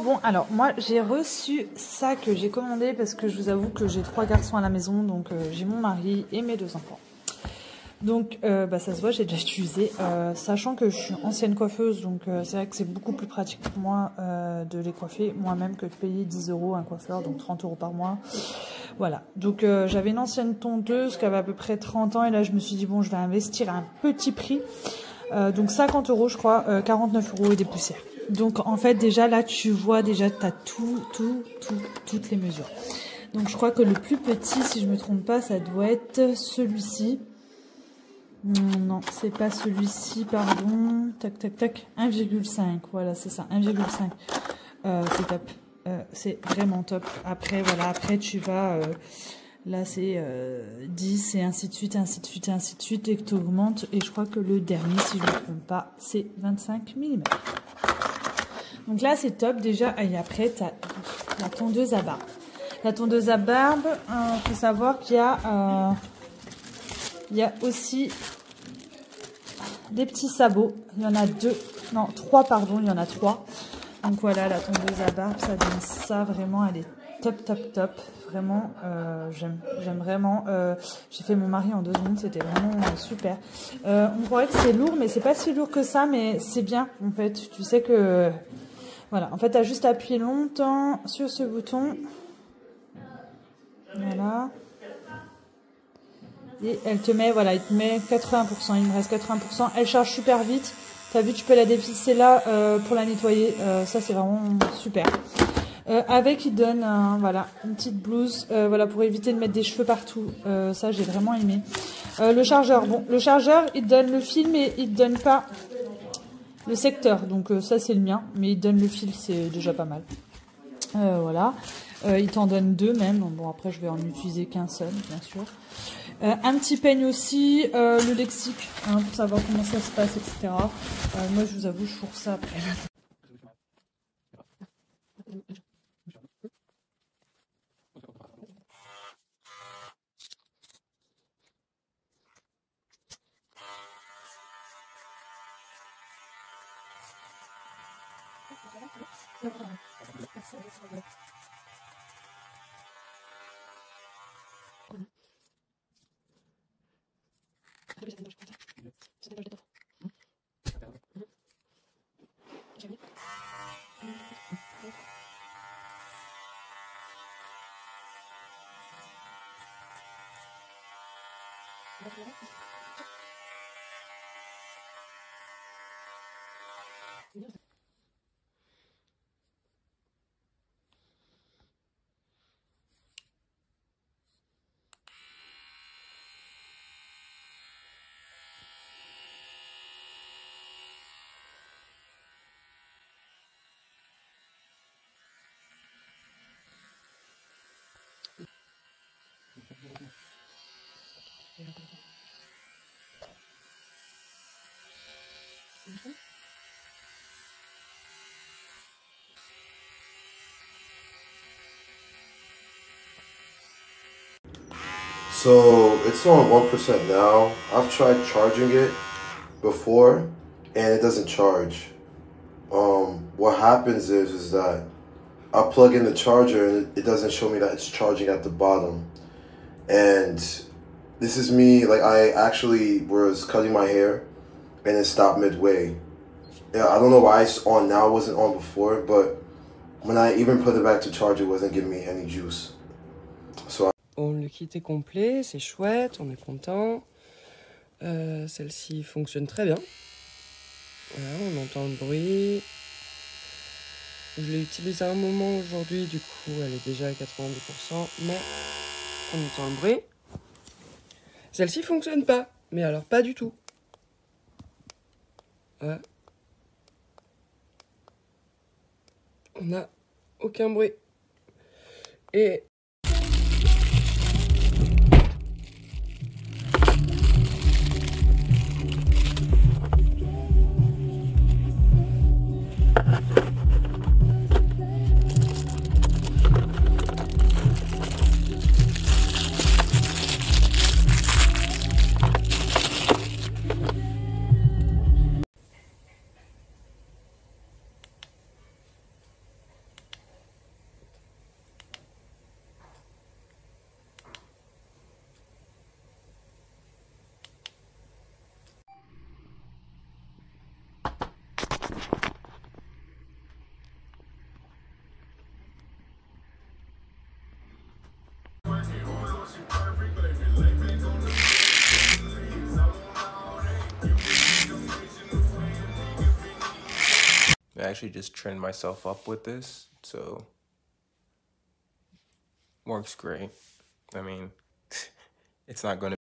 bon, alors moi j'ai reçu ça que j'ai commandé parce que je vous avoue que j'ai 3 garçons à la maison, donc j'ai mon mari et mes 2 enfants. Donc ça se voit, j'ai déjà utilisé, sachant que je suis ancienne coiffeuse, donc c'est vrai que c'est beaucoup plus pratique pour moi de les coiffer moi-même que de payer 10 € un coiffeur, donc 30 € par mois. Voilà, donc j'avais une ancienne tondeuse qui avait à peu près 30 ans et là je me suis dit bon, je vais investir à un petit prix, donc 50 € je crois, 49 € et des poussières. Donc en fait déjà là tu vois déjà tu as toutes les mesures. Donc je crois que le plus petit, si je me trompe pas, ça doit être celui-ci. Non, c'est pas celui-ci, pardon. Tac, tac, tac. 1,5. Voilà, c'est ça, 1,5. C'est top. C'est vraiment top. Après, voilà, après tu vas... là, c'est 10 et ainsi de suite, ainsi de suite, ainsi de suite. Et que tu augmentes. Et je crois que le dernier, si je ne me trompe pas, c'est 25 mm. Donc là, c'est top déjà. Et après, tu as la tondeuse à barbe. La tondeuse à barbe, il faut savoir qu'il y a... il y a aussi des petits sabots. Il y en a 2, non 3 pardon, il y en a 3. Donc voilà, la tondeuse à barbe, ça donne ça vraiment, elle est top, top, top. Vraiment, j'aime vraiment. J'ai fait mon mari en 2 secondes, c'était vraiment super. On croirait que c'est lourd, mais c'est pas si lourd que ça, mais c'est bien en fait. Tu sais que, voilà, en fait, tu as juste à appuyer longtemps sur ce bouton. Voilà. Et elle te met, voilà, il te met 80%, il me reste 80%. Elle charge super vite. Tu as vu, tu peux la dévisser là pour la nettoyer. Ça, c'est vraiment super. Avec, il donne voilà, une petite blouse voilà, pour éviter de mettre des cheveux partout. Ça, j'ai vraiment aimé. Le chargeur, bon, le chargeur, il te donne le fil, mais il te donne pas le secteur. Donc ça, c'est le mien. Mais il te donne le fil, c'est déjà pas mal. Voilà. Il t'en donne 2 même. Bon, après, je vais en utiliser qu'un seul, bien sûr. Un petit peigne aussi, le lexique, hein, pour savoir comment ça se passe, etc. Moi, je vous avoue, je fourre ça après. So it's on 1% now. I've tried charging it before and it doesn't charge. What happens is that I plug in the charger and it doesn't show me that it's charging at the bottom. And this is me, like I actually was cutting my hair and it stopped midway. Yeah, I don't know why it's on now, it wasn't on before, but when I even put it back to charge, it wasn't giving me any juice. So Bon, le kit est complet, c'est chouette, on est content. Celle-ci fonctionne très bien. Voilà, on entend le bruit. Je l'ai utilisée un moment aujourd'hui, du coup elle est déjà à 90%, mais on entend le bruit. Celle-ci fonctionne pas, mais alors pas du tout. Voilà. On n'a aucun bruit. Et actually just trend myself up with this, so works great. I mean, it's not gonna.